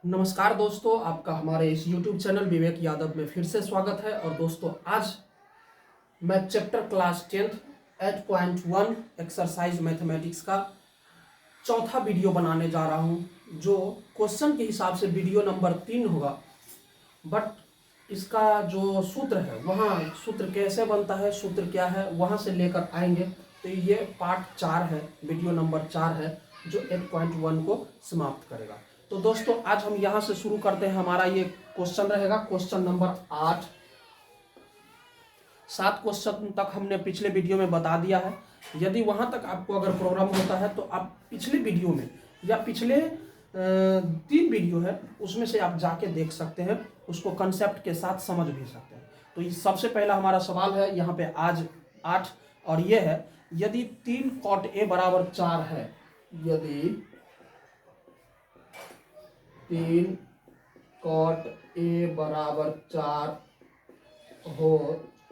नमस्कार दोस्तों, आपका हमारे इस YouTube चैनल विवेक यादव में फिर से स्वागत है। और दोस्तों, आज मैं chapter class 10th 8.1 exercise mathematics का चौथा वीडियो बनाने जा रहा हूं, जो क्वेश्चन के हिसाब से वीडियो नंबर 3 होगा। बट इसका जो सूत्र है, वहाँ सूत्र कैसे बनता है, सूत्र क्या है, वहाँ से लेकर आएंगे। तो ये पार्ट 4 है, वीडियो नंबर 4 है, जो 8.1 को समाप्त करेगा। तो दोस्तों, आज हम यहाँ से शुरू करते हैं। हमारा ये क्वेश्चन रहेगा क्वेश्चन नंबर 8। 7 क्वेश्चन तक हमने पिछले वीडियो में बता दिया है। यदि वहाँ तक आपको अगर प्रॉब्लम होता है तो आप पिछले वीडियो में या पिछले 3 वीडियो है उसमें से आप जाके देख सकते हैं, उसको कंसेप्ट के साथ समझ भी सकते हैं। तो सबसे पहला हमारा सवाल है यहाँ पे आज 8, और ये है, यदि 3 cot A बराबर 4 है, यदि 3 cot A बराबर 4 हो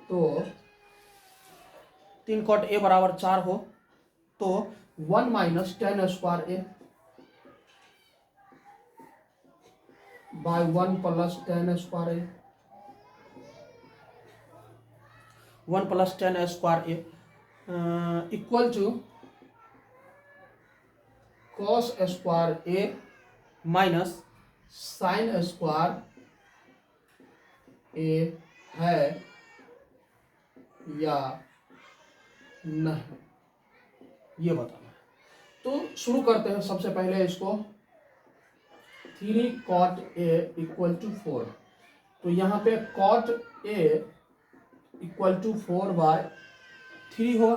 तो 3 cot A बराबर 4 हो तो 1 minus 10 square A by 1 plus 10 square A, 1 plus 10 square A equal to cos square A minus sine square A है या नहीं, ये बताना है। तो शुरू करते हैं। सबसे पहले इसको 3 cot A इक्वल टू 4, तो यहाँ पे cot A इक्वल टू 4/3 होगा,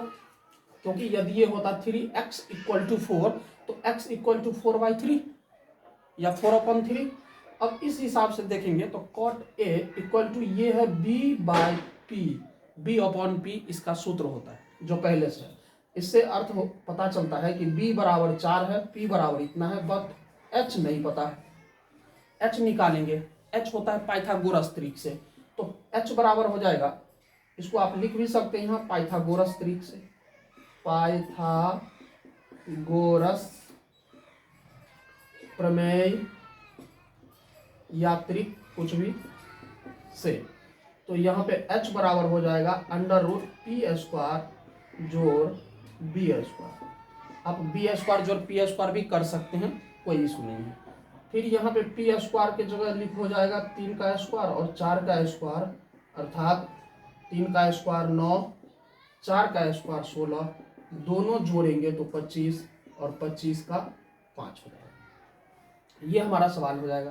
क्योंकि यदि ये होता 3x इक्वल टू 4 तो x इक्वल टू 4/3 या 4/3। अब इस हिसाब से देखेंगे तो cot A इक्वल टू ये है b/p, b/p इसका सूत्र होता है जो पहले से है। इससे अर्थ पता चलता है कि b बराबर 4 है, p बराबर इतना है, बट h नहीं पता है। h निकालेंगे, h होता है पाइथागोरस त्रिक से, तो h बराबर हो जाएगा, इसको आप लिख भी सकते हैं यहाँ पाइथागोरस त्रिक से, पाइथागोरस प्रमेय या त्रिक कुछ भी से। तो यहाँ पे h बराबर हो जाएगा √p² जोड़ b²। आप b² जोड़ p² भी कर सकते हैं, कोई इशू नहीं है। फिर यहाँ पे p² के जगह लिख हो जाएगा 3 का स्क्वायर और 4 का स्क्वायर, अर्थात 3 का स्क्वायर 9, 4 का स्क्वायर 16, दोनों जोड़ेंगे तो 25 और 25 का 5 हो जाएगा। ये हमारा सवाल हो जाएगा।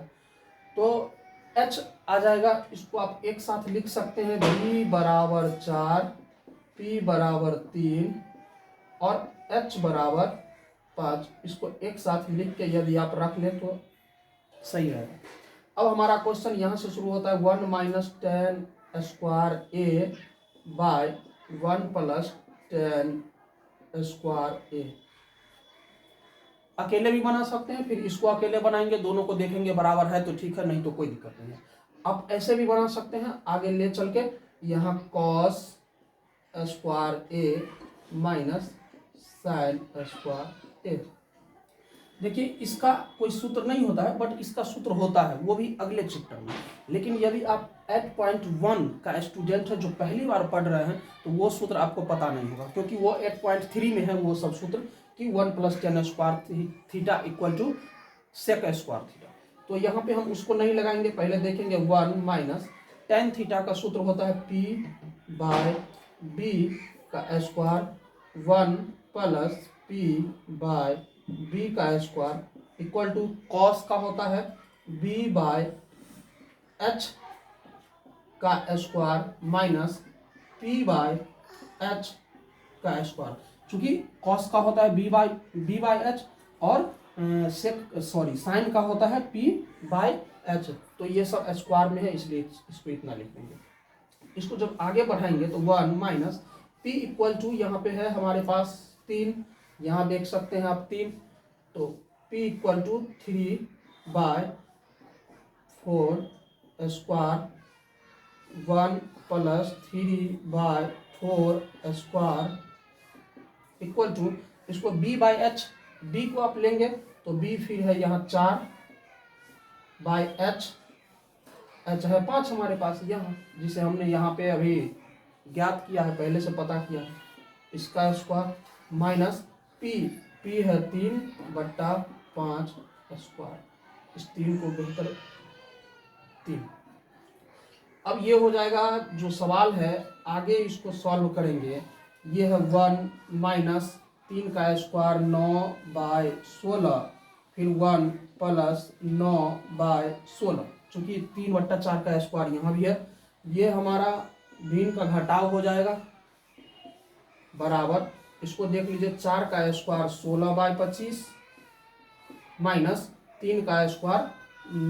तो h आ जाएगा, इसको आप एक साथ लिख सकते हैं, b बराबर 4, p बराबर 3 और h बराबर 5। इसको एक साथ लिख के यदि आप रख लें तो सही रहेगा। अब हमारा क्वेश्चन यहाँ से शुरू होता है 1 minus 10 square A by 1 plus 10 square A। अकेले भी बना सकते हैं, फिर इसको अकेले बनाएंगे, दोनों को देखेंगे बराबर है तो ठीक है, नहीं तो कोई दिक्कत नहीं है। आप ऐसे भी बना सकते हैं, आगे ले चल के यहाँ cos square A minus sine square A। देखिए, इसका कोई सूत्र नहीं होता है, बट इसका सूत्र होता है, वो भी अगले चैप्टर में। लेकिन यदि आप 8.1 का स्टूडेंट है जो पहली बार पढ़ रहे हैं तो वो सूत्र आपको पता नहीं होगा, क्योंकि वो 8.3 में है वो सब सूत्र कि 1 plus 10 square theta equal to sec square theta. तो यहाँ पे हम उसको नहीं लगाएंगे, पहले देखेंगे 1 माइनस टेन थीटा का सूत्र होता है p/b का स्क्वायर 1 प्लस p/b का स्क्वायर इक्वल टू कॉस का होता है b/h का स्क्वायर माइनस p/h का स्क्वायर। चूंकि कॉस का होता है b/h और साइन का होता है p/h, तो ये सब स्क्वायर में है, इसलिए इसको इतना लिख देंगे। इसको जब आगे बढ़ाएंगे तो 1 माइनस p इक्वल टू यहाँ पे है हमारे पास 3, यहाँ देख सकते हैं आप 3, तो p equal to 3/4 square 1 plus 3/4 square equal to, इसको b/h, b को आप लेंगे तो b फिर है यहाँ 4 बाय एच, एच है 5 हमारे पास यहाँ, जिसे हमने यहाँ पे अभी ज्ञात किया है, पहले से पता किया है, इसका स्क्वायर माइनस पी, पी है 3/5 स्क्वायर, इस 3 को बेहतर 3। अब ये हो जाएगा, जो सवाल है आगे इसको सॉल्व करेंगे, ये है 1 माइनस 3 का स्क्वायर 9/16, फिर 1 प्लस 9/16, चूंकि 3/4 का स्क्वायर यहाँ भी है, ये हमारा भिन्न का घटाव हो जाएगा बराबर, इसको देख लीजिए 4 का स्क्वायर 16/25 माइनस 3 का स्क्वायर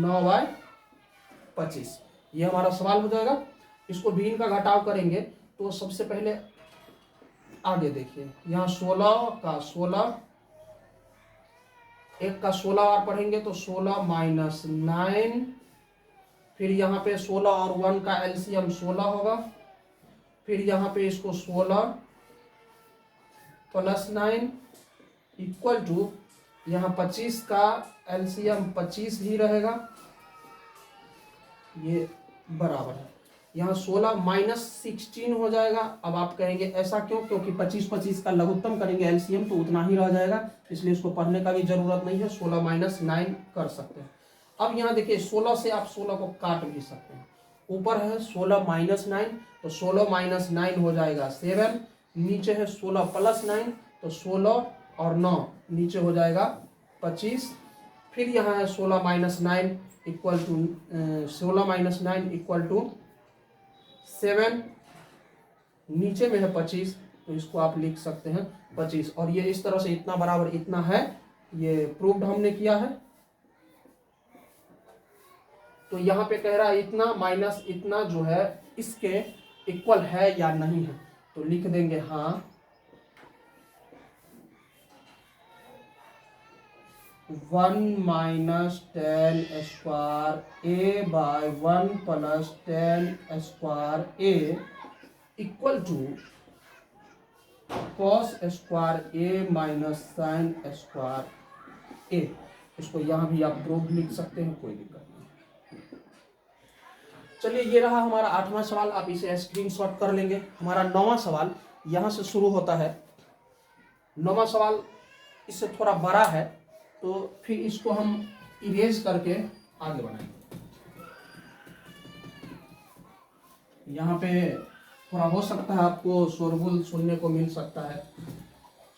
9/25, ये हमारा सवाल हो जाएगा। इसको भिन्न का घटाव करेंगे तो सबसे पहले आगे देखिए, यहाँ 16 का 16, एक का 16 और पढ़ेंगे तो 16 माइनस 9, फिर यहाँ पे 16 और 1 का एलसीएम 16 होगा, फिर यहाँ पे इसको 16 प्लस 9 इक्वल टू, यहाँ 25 का एलसीएम 25 ही रहेगा, ये बराबर है, यहाँ 16 माइनस 16 हो जाएगा। अब आप कहेंगे ऐसा क्यों, क्योंकि 25 का लघुत्तम करेंगे एलसीएम तो उतना ही रह जाएगा, इसलिए इसको पढ़ने का भी जरूरत नहीं है, 16 माइनस 9 कर सकते हैं। अब यहाँ देखिए 16 से आप 16 को काट भी सकते हैं, ऊपर है 16 माइनस 9, तो 16 माइनस 9 हो जाएगा 7, नीचे है 16 प्लस 9, तो 16 और 9 नीचे हो जाएगा 25, फिर यहाँ है 16 minus 9 equal to 16 minus 9 equal to 7, नीचे में है 25, तो इसको आप लिख सकते हैं 25, और ये इस तरह से इतना बराबर इतना है, ये प्रूव्ड हमने किया है। तो यहाँ पे कह रहा है इतना माइनस इतना जो है इसके इक्वल है या नहीं है, तो लिख देंगे हाँ, 1 minus 10 square A by 1 plus 10 square A equal to cos square A minus sine square A. इसको यहाँ भी आप प्रूव लिख सकते हैं, कोई दिक्कत नहीं। चलिए ये रहा हमारा 8वां सवाल, आप इसे स्क्रीनशॉट कर लेंगे। हमारा 9वां सवाल यहाँ से शुरू होता है। 9वां सवाल इससे थोड़ा बड़ा है, तो फिर इसको हम इरेज करके आगे बढ़ाएंगे। यहाँ पे थोड़ा हो सकता है आपको शोरगुल सुनने को मिल सकता है,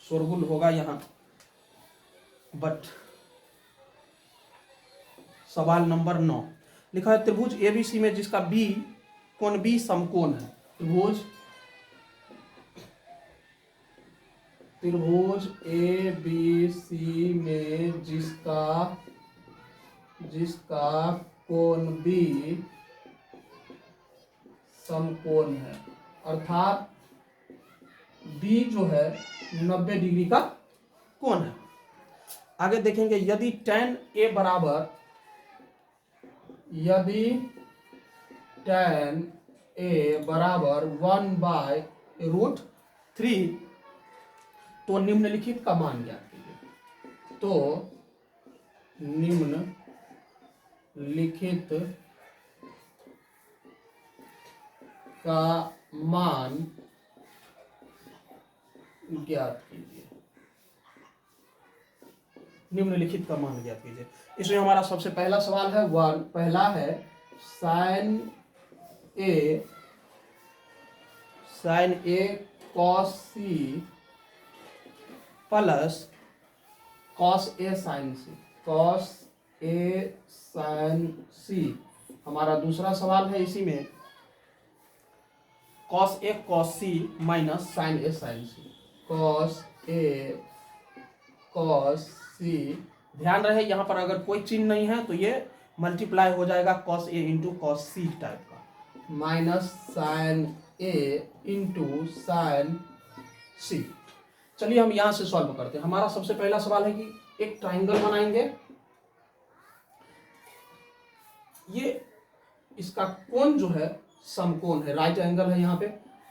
शोरगुल होगा यहाँ, बट सवाल नंबर 9 लिखा है, त्रिभुज एबीसी में जिसका बी कोण बी समकोण है। त्रिभुज ए बी सी में जिसका कोण बी समकोण है, अर्थात बी जो है 90 डिग्री का कोण है। आगे देखेंगे, यदि tan A बराबर, यदि tan A बराबर 1/√3 तो निम्नलिखित का मान ज्ञात कीजिए। तो निम्नलिखित का मान ज्ञात कीजिए, निम्नलिखित का मान ज्ञात कीजिए। इसमें हमारा सबसे पहला सवाल है, पहला है sign A cos C plus cos A sign C, cos A sign सी। हमारा दूसरा सवाल है इसी में, cos A cos C minus sign A sign C, cos A cos सी। ध्यान रहे यहाँ पर अगर कोई चिन्ह नहीं है तो ये मल्टीप्लाई हो जाएगा cos A into cos C type का, माइनस साइन ए इंटू साइन सी। चलिए हम यहां से सॉल्व करते हैं। हमारा सबसे पहला सवाल है कि एक ट्राइंगल बनाएंगे, ये इसका कोण जो है समकोण है, राइट एंगल है यहाँ पे,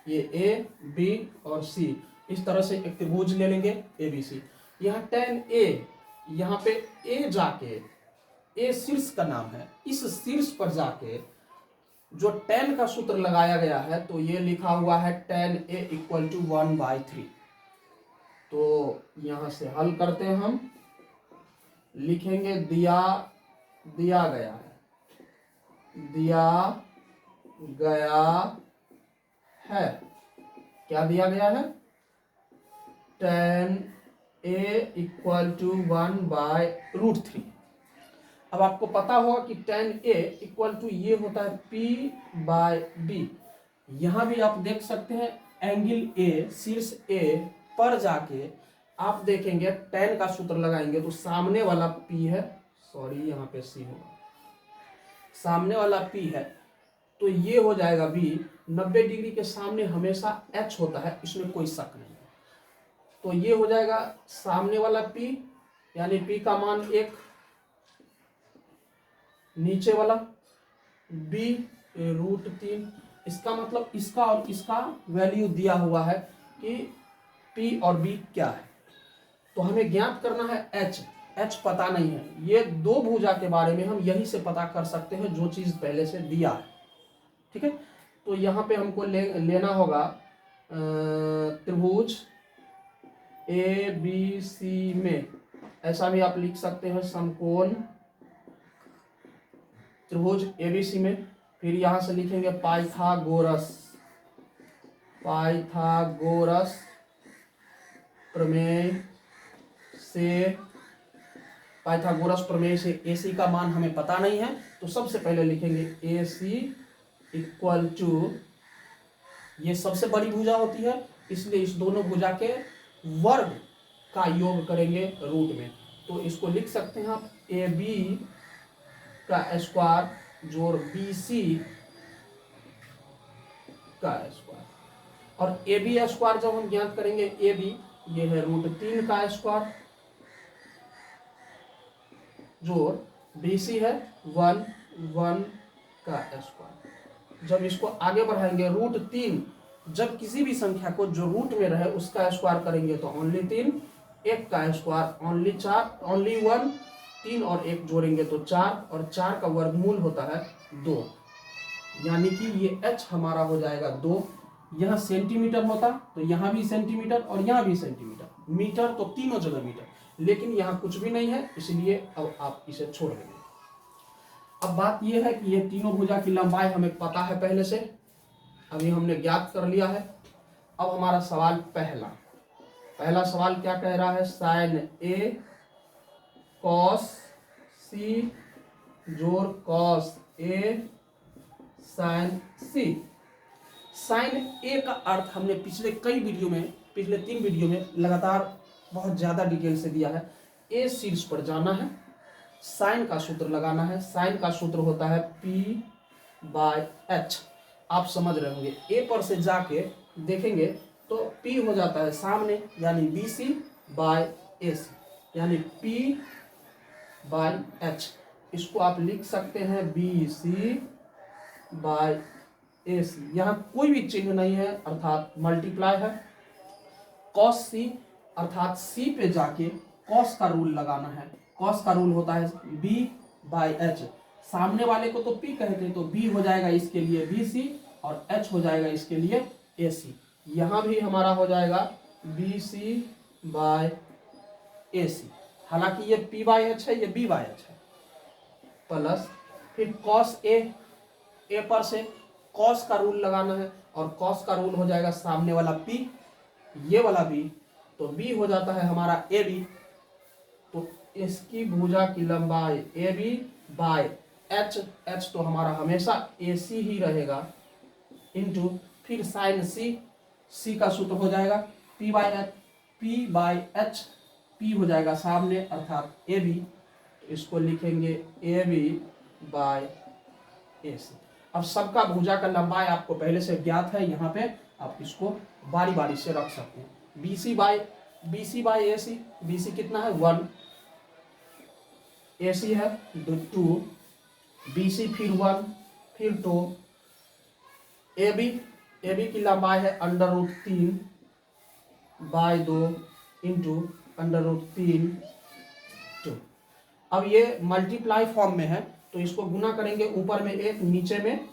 ये ए बी और सी, इस तरह से एक त्रिभुज ले लेंगे ए बी सी। यहाँ tan A, यहाँ पे A जाके ए शीर्ष का नाम है, इस शीर्ष पर जाके जो tan का सूत्र लगाया गया है तो ये लिखा हुआ है tan a इक्वल टू 1/3। तो यहां से हल करते हैं हम, लिखेंगे दिया गया है, दिया गया है, क्या दिया गया है, tan a इक्वल टू 1/√3। अब आपको पता होगा कि tan a इक्वल टू ये होता है p/b। यहां भी आप देख सकते हैं एंगल a, शीर्ष a पर जाके आप देखेंगे tan का सूत्र लगाएंगे तो सामने वाला p है, सॉरी यहाँ पे c होगा, सामने वाला p है तो ये हो जाएगा b। 90 डिग्री के सामने हमेशा h होता है, इसमें कोई शक नहीं है। तो ये हो जाएगा सामने वाला p, यानी p का मान 1, नीचे वाला b√3। इसका मतलब इसका और इसका वैल्यू दिया हुआ है कि p और b क्या है। तो हमें ज्ञात करना है h पता नहीं है। ये दो भुजा के बारे में हम यही से पता कर सकते हैं जो चीज पहले से दिया है, ठीक है। तो यहाँ पे हमको लेना होगा त्रिभुज ABC में, ऐसा भी आप लिख सकते हैं समकोण त्रिभुज ABC में। फिर यहां से लिखेंगे पाइथागोरस प्रमेय से, पाइथागोरस प्रमेय से AC का मान हमें पता नहीं है तो सबसे पहले लिखेंगे AC इक्वल टू, ये सबसे बड़ी भुजा होती है इसलिए इस दोनों भुजा के वर्ग का योग करेंगे रूट में। तो इसको लिख सकते हैं आप AB का स्क्वायर जोड़ BC का स्क्वायर, और AB स्क्वायर जब हम ज्ञात करेंगे AB, ये है √3 का स्क्वायर जोड़ BC है 1 का स्क्वायर। जब इसको आगे बढ़ाएंगे √3, जब किसी भी संख्या को जो रूट में रहे उसका स्क्वायर करेंगे तो ओनली 3, 1 का स्क्वायर ओनली 4, ओनली 1, 3 और 1 जोड़ेंगे तो 4, और 4 का वर्गमूल होता है 2, यानी कि ये h हमारा हो जाएगा 2। यहाँ सेंटीमीटर होता तो यहाँ भी सेंटीमीटर और यहाँ भी सेंटीमीटर, मीटर तो तीनों जगह मीटर, लेकिन यहाँ कुछ भी नहीं है इसलिए अब आप इसे छोड़ देंगे। अब बात यह है कि ये तीनों भुजा की लंबाई हमें पता है पहले से, अभी हमने ज्ञात कर लिया है। अब हमारा सवाल पहला सवाल क्या कह रहा है, साइन A कॉस C जोड़ cos A sine C। Sine A का अर्थ हमने पिछले 3 वीडियो में लगातार बहुत ज्यादा डिटेल से दिया है। A शीर्ष पर जाना है, साइन का सूत्र लगाना है, साइन का सूत्र होता है P/H। आप समझ रहे होंगे, A पर से जाके देखेंगे तो P हो जाता है सामने, यानी BC/AC, यानी P/H। इसको आप लिख सकते हैं BC/AC। यहाँ कोई भी चिन्ह नहीं है अर्थात मल्टीप्लाई है। cos C अर्थात C पे जाके cos का रूल लगाना है। cos का रूल होता है B/H। सामने वाले को तो P कहते हैं तो B हो जाएगा इसके लिए BC और H हो जाएगा इसके लिए AC। यहाँ भी हमारा हो जाएगा BC/AC, हालांकि ये P/H है, ये B/H है, प्लस फिर cos A पर से cos का रूल लगाना है और cos का रूल हो जाएगा सामने वाला P, ये वाला B, तो B हो जाता है हमारा AB। तो इसकी भुजा की लंबाई AB/H, H तो हमारा हमेशा AC ही रहेगा, इंटू फिर साइन C का सूत्र हो जाएगा P/H, P हो जाएगा सामने अर्थात AB, इसको लिखेंगे AB/AC। अब सबका भुजा का लंबाई आपको पहले से ज्ञात है, यहाँ पे आप इसको बारी बारी से रख सकते हैं। BC/AC, BC कितना है 1, AC है 2, BC फिर 1 फिर 2, AB की लंबाई है √3/2 इंटू √3 2। अब ये मल्टीप्लाई फॉर्म में है तो इसको गुना करेंगे, ऊपर में 1 नीचे में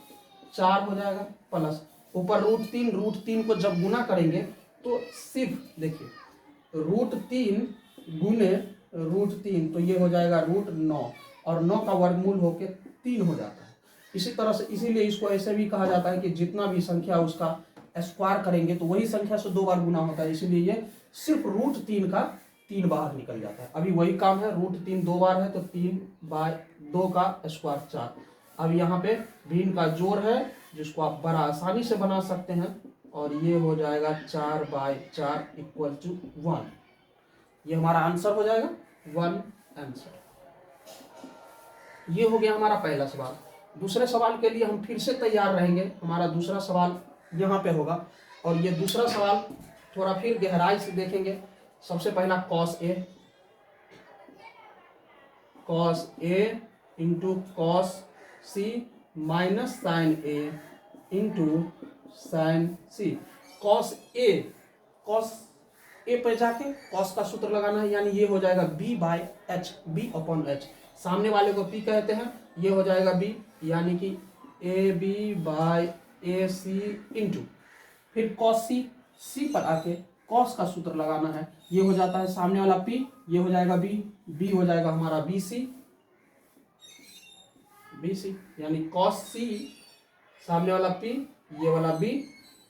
4 हो जाएगा, प्लस ऊपर √3 को जब गुना करेंगे तो सिर्फ देखिए √3 गुने √3 तो ये हो जाएगा √9 और 9 का वर्गमूल होके 3 हो जाता है। इसी तरह से इसीलिए इसको ऐसे भी कहा जाता है कि जितना भी संख्या उसका स्क्वायर करेंगे तो वही संख्या से 2 बार गुना होता है, इसीलिए ये सिर्फ √3 का 3 बार निकल जाता है। अभी वही काम है, √3 2 बार है तो 3/2 का स्क्वायर 4। अब यहाँ पे भिन्न का जोड़ है जिसको आप बड़ा आसानी से बना सकते हैं और ये हो जाएगा 4/4 = 1। ये हमारा आंसर हो जाएगा 1 आंसर। ये हो गया हमारा पहला सवाल। दूसरे सवाल के लिए हम फिर से तैयार रहेंगे। हमारा दूसरा सवाल यहाँ पे होगा और ये दूसरा सवाल थोड़ा फिर गहराई से देखेंगे। सबसे पहला cos A into cos C minus sin A into sin C। cos A पे जाके cos का सूत्र लगाना है, यानी ये हो जाएगा B/H, B/H। सामने वाले को P कहते हैं, ये हो जाएगा B, यानी कि AB/AC इंटू फिर cos C पर आके cos का सूत्र लगाना है, ये हो जाता है सामने वाला P, ये हो जाएगा B हो जाएगा हमारा BC, यानी cos C सामने वाला P, ये वाला B,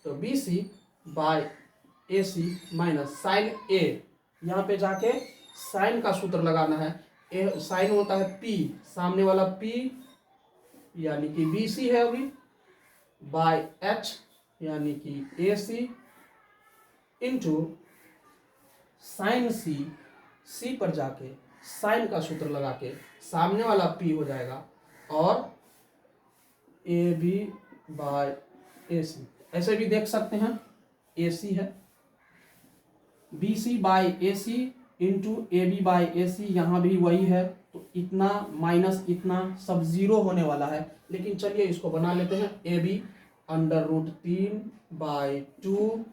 तो BC/AC माइनस sin A। यहाँ पे जाके sin का सूत्र लगाना है, sin होता है P, सामने वाला P यानी कि BC है अभी, H यानी कि AC इंटू sin C पर जाके sin का सूत्र लगा के सामने वाला P हो जाएगा और AB/AC। ऐसे भी देख सकते हैं, AC है, BC/AC इंटू AB/AC, यहाँ भी वही है, तो इतना माइनस इतना सब 0 होने वाला है। लेकिन चलिए इसको बना लेते हैं, AB √3/2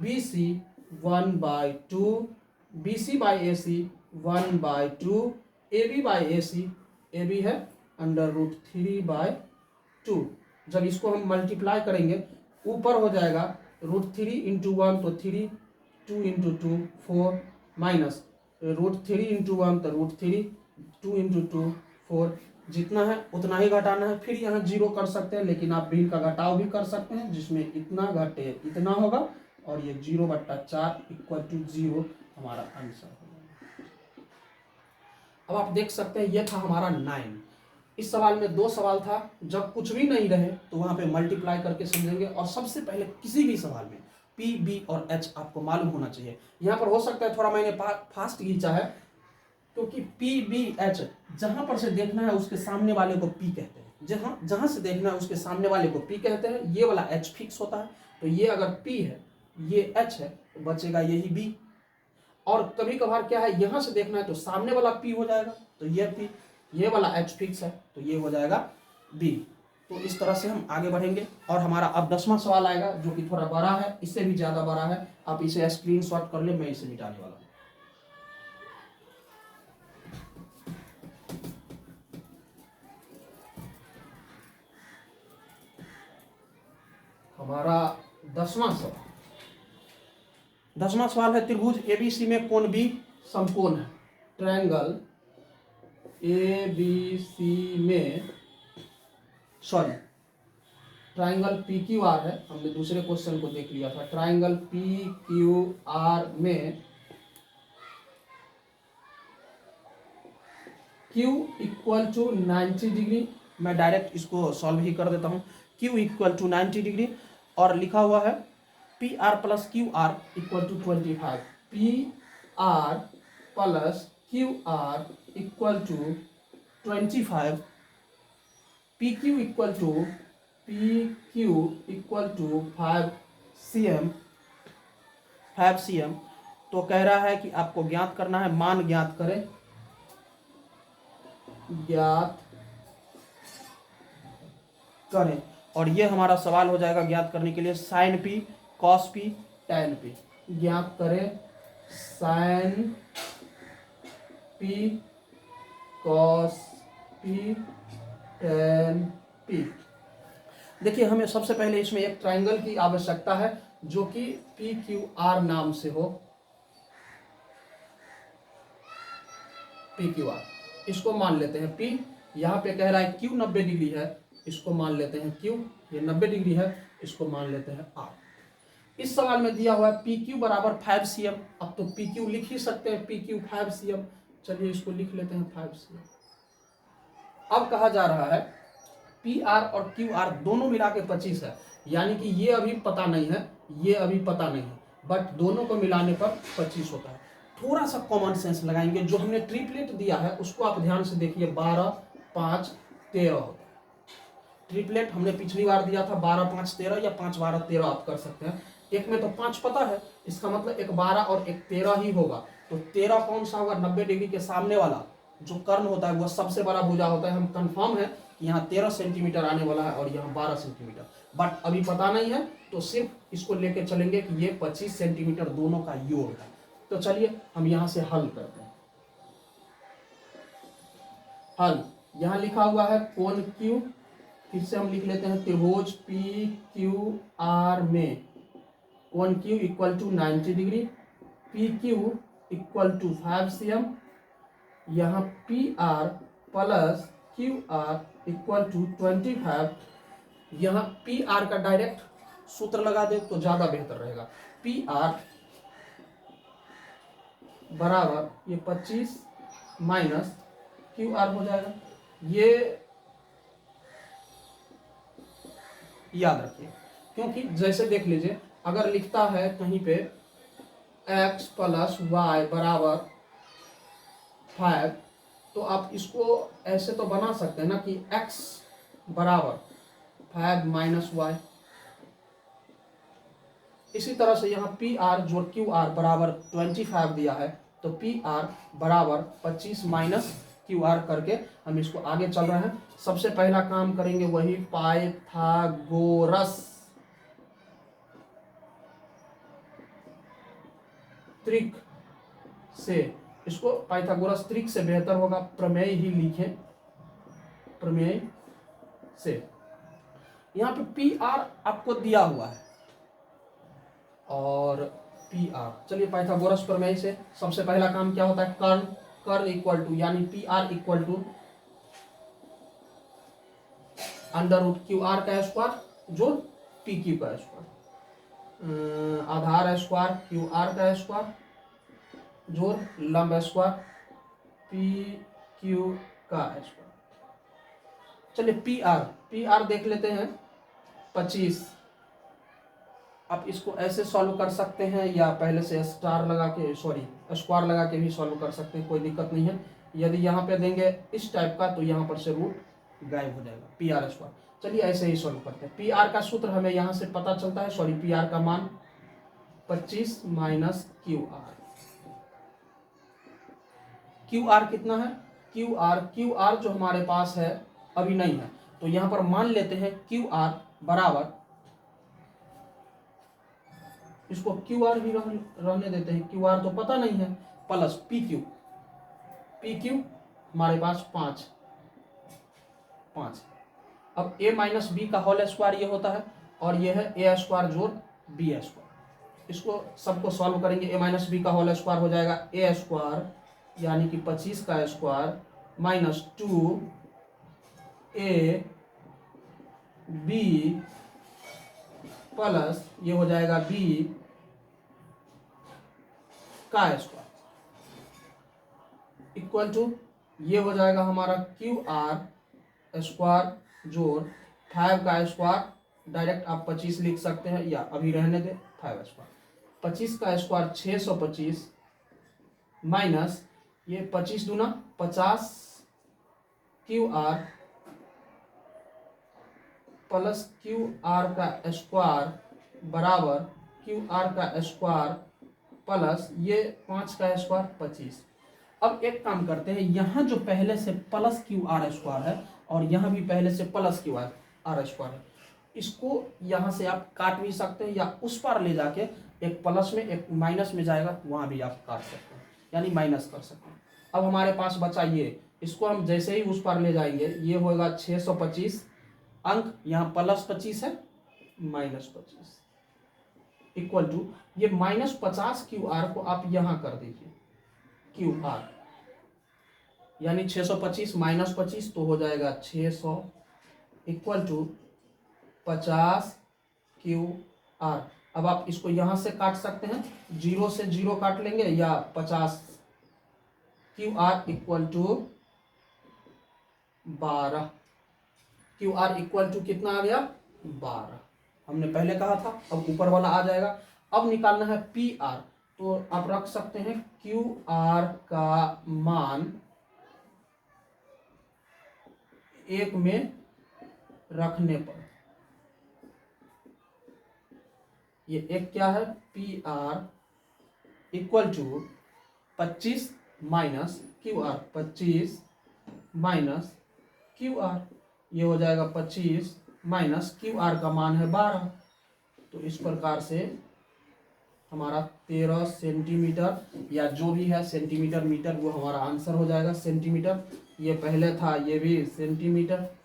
BC 1/2 BC/AC 1/2 AB/AC, AB है √3/2। जब इसको हम मल्टीप्लाई करेंगे ऊपर हो जाएगा √3 इंटू 1 तो 3, 2 इंटू 2 4, माइनस √3 इंटू 1 तो √3, 2 इंटू 2 4, जितना है उतना ही घटाना है। फिर यहाँ 0 कर सकते हैं, लेकिन आप भिन्न का घटाव भी कर सकते हैं, जिसमें इतना घटे इतना होगा और ये 0/4 = 0 हमारा आंसर होगा। अब आप देख सकते हैं ये था हमारा 9। इस सवाल में 2 सवाल था, जब कुछ भी नहीं रहे तो वहां पे मल्टीप्लाई करके समझेंगे। और सबसे पहले किसी भी सवाल में P, B और H आपको मालूम होना चाहिए। यहाँ पर हो सकता है थोड़ा मैंने फास्ट खींचा है, क्योंकि P, B, H जहां पर से देखना है उसके सामने वाले को P कहते हैं, जहां से देखना है उसके सामने वाले को P कहते हैं। ये वाला H फिक्स होता है, तो ये अगर P है ये H है तो बचेगा यही B। और कभी कभार क्या है, यहां से देखना है तो सामने वाला P हो जाएगा, तो ये P, ये वाला H फिक्स है तो ये हो जाएगा B। तो इस तरह से हम आगे बढ़ेंगे और हमारा अब 10वां सवाल आएगा जो कि थोड़ा बड़ा है, इससे भी ज्यादा बड़ा है। आप इसे स्क्रीनशॉट कर ले, मैं इसे मिटाने वाला हूं। हमारा 10वां सवाल है, त्रिभुज ABC में कोण B समकोण है। ट्रायंगल ABC में ट्रायंगल PQR है, हमने दूसरे क्वेश्चन को देख लिया था। ट्रायंगल PQR में Q = 90 डिग्री, मैं डायरेक्ट इसको सॉल्व ही कर देता हूं। Q = 90 डिग्री और लिखा हुआ है PR + QR = 25। PR + QR = 25। PQ = 5 cm। तो कह रहा है कि आपको ज्ञात करना है, मान ज्ञात करें। और ये हमारा सवाल हो जाएगा ज्ञात करने के लिए sin P, cos P, tan P। ज्ञात करें sin P, cos p tan p। देखिए हमें सबसे पहले इसमें एक ट्राइंगल की आवश्यकता है जो कि पी क्यू आर नाम से हो। पी क्यू आर, इसको मान लेते हैं P, यहाँ पे कह रहा है Q 90 डिग्री है, इसको मान लेते हैं Q, ये 90 डिग्री है, इसको मान लेते हैं R। इस सवाल में दिया हुआ है PQ बराबर 5 cm। अब तो PQ लिख ही सकते हैं, PQ 5 cm। चलिए इसको लिख लेते हैं 5 cm। अब कहा जा रहा है PR और QR दोनों मिला के 25 है, यानी कि ये अभी पता नहीं है, ये अभी पता नहीं है, बट दोनों को मिलाने पर 25 होता है। थोड़ा सा कॉमन सेंस लगाएंगे, जो हमने ट्रिपलेट दिया है उसको आप ध्यान से देखिए, 12 5 13 होता है। ट्रिपलेट हमने पिछली बार दिया था 12 5 13 या 5 12 13 आप कर सकते हैं। एक में तो 5 पता है, इसका मतलब एक 12 और एक 13 ही होगा। तो 13 कौन सा होगा? 90 डिग्री के सामने वाला जो कर्ण होता है वह सबसे बड़ा भुजा होता है। हम कंफर्म है कि यहाँ 13 सेंटीमीटर आने वाला है और यहाँ 12 सेंटीमीटर, बट अभी पता नहीं है, तो सिर्फ इसको लेके चलेंगे कि ये 25 सेंटीमीटर दोनों का योग है। तो चलिए हम यहाँ से हल करते हैं। हल यहाँ लिखा हुआ है कोण Q, फिर से हम लिख लेते हैं त्रिभुज PQR में कोण Q equal to 90 degree, PQ equal to 5 cm, यहाँ PR plus QR equal to 25। यहाँ PR का डायरेक्ट सूत्र लगा दे तो ज़्यादा बेहतर रहेगा। PR बराबर ये 25 माइनस QR हो जाएगा। ये याद रखिए, क्योंकि जैसे देख लीजिए, अगर लिखता है कहीं पे x प्लस वाई बराबर 5, तो आप इसको ऐसे तो बना सकते हैं ना कि x बराबर 5 माइनस वाई। इसी तरह से यहाँ PR जो QR बराबर 25 दिया है, तो PR बराबर 25 माइनस QR करके हम इसको आगे चल रहे हैं। सबसे पहला काम करेंगे वही पाइथागोरस त्रिक से, इसको पाइथागोरस त्रिक से बेहतर होगा प्रमेय ही लिखें, प्रमेय से। यहाँ पे PR आपको दिया हुआ है और PR, चलिए पाइथागोरस प्रमेय से सबसे पहला काम क्या होता है? कर्ण, कर्ण इक्वल टू, यानी PR equal to under root QR का स्क्वायर जो PQ का स्क्वायर, आधार स्क्वायर QR का स्क्वायर जोड़ लंब स्क्वायर PQ का स्क्वायर। चलिए PR देख लेते हैं 25। आप इसको ऐसे सॉल्व कर सकते हैं या पहले से स्टार लगा के, सॉरी स्क्वायर लगा के भी सॉल्व कर सकते हैं, कोई दिक्कत नहीं है। यदि यहाँ पे देंगे इस टाइप का तो यहाँ पर से रूट गायब हो जाएगा, PR स्क्वायर। चलिए ऐसे ही सॉल्व करते हैं। PR का सूत्र हमें यहाँ से पता चलता है, सॉरी PR का मान 25 माइनस QR कितना है? QR जो हमारे पास है अभी नहीं है, तो यहाँ पर मान लेते हैं QR बराबर, इसको QR भी रहने देते हैं, QR तो पता नहीं है, प्लस PQ हमारे पास 5। अब A माइनस बी का होल स्क्वायर ये होता है, और ये है A स्क्वायर जोड़ B स्क्वायर। इसको सबको सॉल्व करेंगे, A माइनस बी का होल स्क्वायर हो जाएगा A स्क्वायर, यानी कि 25 का स्क्वायर माइनस 2AB प्लस ये हो जाएगा B का स्क्वायर इक्वल टू ये हो जाएगा हमारा QR स्क्वायर जोड़ 5 का स्क्वायर, डायरेक्ट आप 25 लिख सकते हैं या अभी रहने दें 5 स्क्वायर। 25 का स्क्वायर 625 माइनस ये 25 दूना 50 QR प्लस QR का स्क्वायर बराबर QR का स्क्वायर प्लस ये 5 का स्क्वायर 25। अब एक काम करते हैं, यहाँ जो पहले से प्लस QR स्क्वायर है और यहाँ भी पहले से प्लस QR स्क्वायर है, इसको यहाँ से आप काट भी सकते हैं या उस पर ले जाके एक प्लस में एक माइनस में जाएगा, वहाँ भी आप काट सकते हैं, यानी माइनस कर सकते हैं। अब हमारे पास बचा ये, इसको हम जैसे ही उस पर ले जाएंगे ये होगा 625 अंक, यहाँ +25 है -25 इक्वल टू ये -50 QR को आप यहां कर दीजिए QR, यानी 625 -25 तो हो जाएगा 600 इक्वल टू 50 QR। अब आप इसको यहां से काट सकते हैं, 0 से 0 काट लेंगे या 50 QR equal to 12, QR equal to कितना आ गया 12, हमने पहले कहा था। अब ऊपर वाला आ जाएगा। अब निकालना है PR, तो आप रख सकते हैं QR का मान 1 में रखने पर, ये एक क्या है PR equal to 25 minus QR, 25 minus QR, ये हो जाएगा 25 माइनस QR का मान है 12। तो इस प्रकार से हमारा 13 सेंटीमीटर या जो भी है सेंटीमीटर मीटर वो हमारा आंसर हो जाएगा। सेंटीमीटर ये पहले था, ये भी सेंटीमीटर।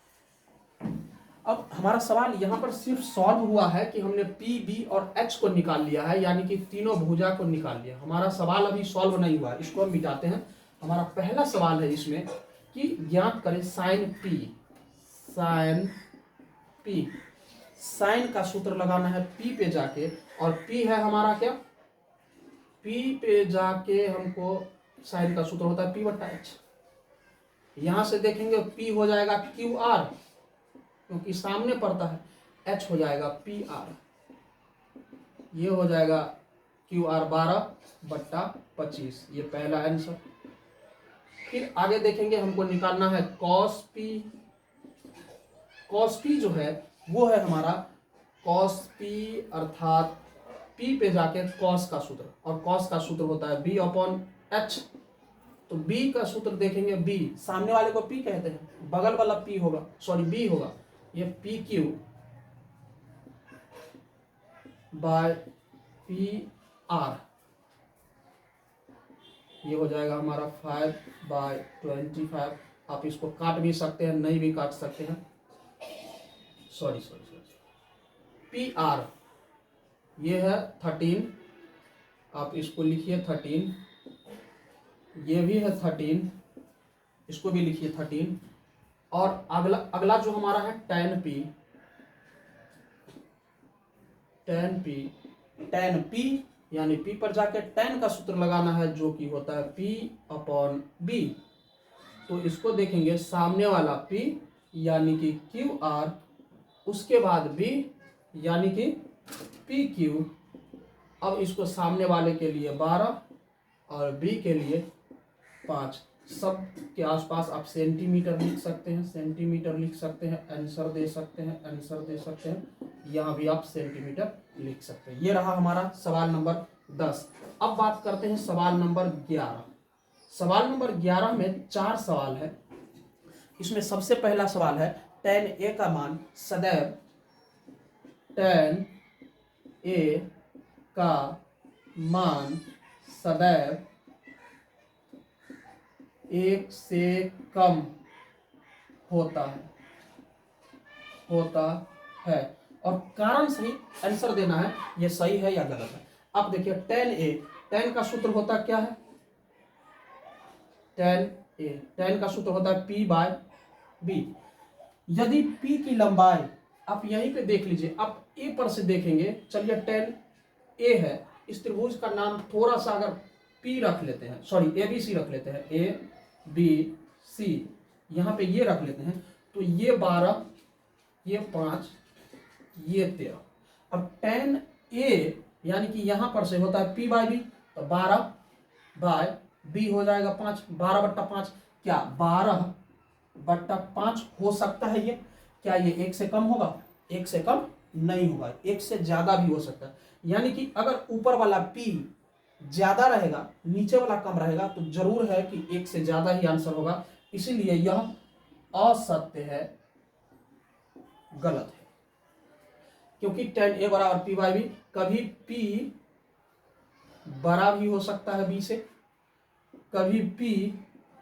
अब हमारा सवाल यहाँ पर सिर्फ सॉल्व हुआ है कि हमने P, B और H को निकाल लिया है, यानी कि तीनों भुजा को निकाल लिया। हमारा सवाल अभी सॉल्व नहीं हुआ, इसको हम मिटाते हैं। हमारा पहला सवाल है इसमें कि ज्ञात करें sine P। Sine P, sine का सूत्र लगाना है P पे जाके, और P है हमारा क्या, P पे जाके हमको साइन का सूत्र होता है P/H। यहां से देखेंगे P हो जाएगा QR क्योंकि सामने पड़ता है, H हो जाएगा PR, ये हो जाएगा QR 12/25, ये पहला आंसर। फिर आगे देखेंगे हमको निकालना है cos P। cos P जो है वो है हमारा cos P अर्थात P पे जाके cos का सूत्र, और cos का सूत्र होता है B/H। तो B का सूत्र देखेंगे, B सामने वाले को P कहते हैं, बगल वाला P होगा, सॉरी B होगा, ये PQ बाय PR, ये हो जाएगा हमारा 5/25। आप इसको काट भी सकते हैं, नहीं भी काट सकते हैं, सॉरी PR ये है 13, आप इसको लिखिए 13, ये भी है 13, इसको भी लिखिए 13। और अगला जो हमारा है tan P, tan P यानी P पर जाके tan का सूत्र लगाना है जो कि होता है P/B। तो इसको देखेंगे सामने वाला P यानी कि QR, उसके बाद B यानी कि PQ। अब इसको सामने वाले के लिए 12 और B के लिए 5, सब के आसपास आप सेंटीमीटर लिख सकते हैं, सेंटीमीटर लिख सकते हैं, आंसर दे सकते हैं, आंसर दे सकते हैं, यहाँ भी आप सेंटीमीटर लिख सकते हैं। ये रहा हमारा सवाल नंबर 10। अब बात करते हैं सवाल नंबर 11। सवाल नंबर 11 में 4 सवाल है। इसमें सबसे पहला सवाल है tan A का मान सदैव, tan A का मान सदैव 1 से कम होता है और कारण सहित आंसर देना है, ये सही है या गलत है। अब देखिए tan A, tan का सूत्र होता क्या है, tan का सूत्र होता है P/B। यदि P की लंबाई आप यहीं पे देख लीजिए, आप A पर से देखेंगे, चलिए tan A है, इस त्रिभुज का नाम थोड़ा सा अगर P रख लेते हैं, सॉरी ABC रख लेते हैं, ABC यहाँ पे ये रख लेते हैं, तो ये 12, ये 5, ये 13। अब tan A यानी कि यहां पर से होता है P/B, तो 12/B हो जाएगा 5, 12/5। क्या 12/5 हो सकता है ये? क्या ये 1 से कम होगा? 1 से कम नहीं होगा, 1 से ज्यादा भी हो सकता है। यानी कि अगर ऊपर वाला P ज्यादा रहेगा, नीचे वाला कम रहेगा, तो जरूर है कि 1 से ज्यादा ही आंसर होगा। इसीलिए यह असत्य है, गलत है, क्योंकि tan A बराबर P/B, कभी P बड़ा भी हो सकता है B से, कभी P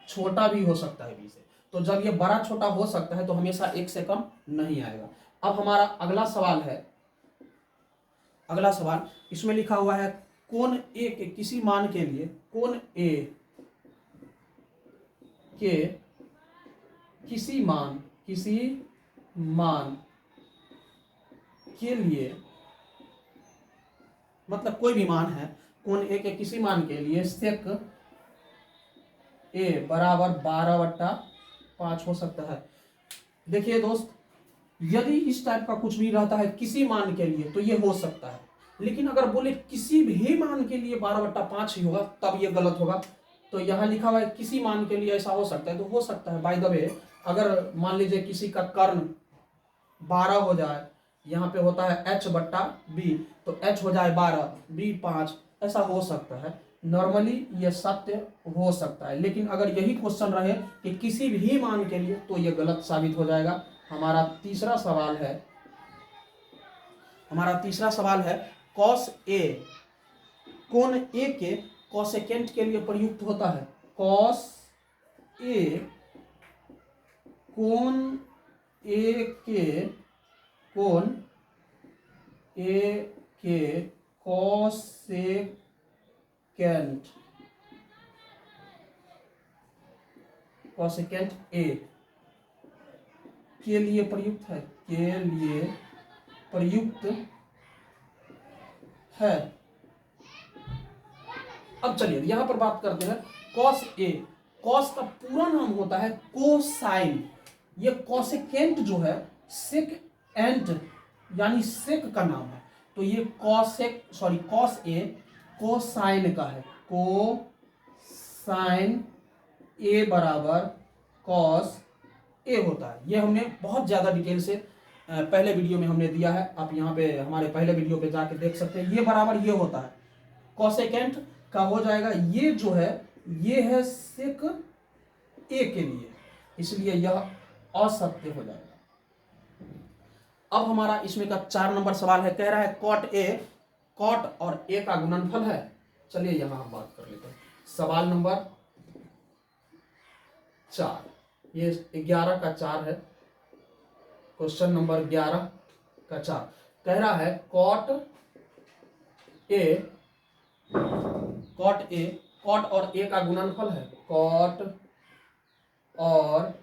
छोटा भी हो सकता है बी से। तो जब ये बड़ा छोटा हो सकता है तो हमेशा एक से कम नहीं आएगा। अब हमारा अगला सवाल है, अगला सवाल इसमें लिखा हुआ है कोण ए के किसी मान के लिए, कोण ए के किसी मान के लिए, मतलब कोई भी मान है, कोण ए के किसी मान के लिए सेक ए बराबर 12/5 हो सकता है। देखिए दोस्त, यदि इस टाइप का कुछ भी रहता है किसी मान के लिए तो ये हो सकता है, लेकिन अगर बोले किसी भी मान के लिए 12/5 ही होगा तब ये गलत होगा। तो यहाँ लिखा हुआ है किसी मान के लिए ऐसा हो सकता है, तो हो सकता है। बाय द वे, अगर मान लीजिए किसी का कर्ण 12 हो जाए, यहाँ पे होता है h/b, तो h हो जाए 12, b 5, ऐसा हो सकता है। नॉर्मली ये सत्य हो सकता है, लेकिन अगर यही क्वेश्चन रहे कि किसी भी मान के लिए तो ये गलत साबित हो जाएगा। हमारा तीसरा सवाल है कॉस ए कोण ए के कोसेकेंट के लिए प्रयुक्त होता है। कॉस ए कोण ए के कोसेकेंट ए के लिए प्रयुक्त है। अब चलिए यहां पर बात करते हैं कॉस ए। कॉस का पूरा नाम होता है कोसाइन। ये कोसेकेंट जो है सेक एंट यानी सेक का नाम है, तो ये कॉस ए कोसाइन का है। कोसाइन ए बराबर कॉस ए होता है। ये हमने बहुत ज्यादा डिटेल से पहले वीडियो में हमने दिया है, आप यहाँ पे हमारे पहले वीडियो पे जाके देख सकते हैं। ये बराबर ये होता है, कोसेकेंट का हो जाएगा, ये जो है ये है सेक ए के लिए, इसलिए यह असत्य हो जाएगा। अब हमारा इसमें का 4 नंबर सवाल है, कह रहा है कॉट और ए का गुणनफल है। चलिए यहां हम बात कर लेते हैं। सवाल नंबर 4, ये 11 का 4 है, क्वेश्चन नंबर 11 का 4 कह रहा है कॉट और ए का गुणनफल है। कॉट और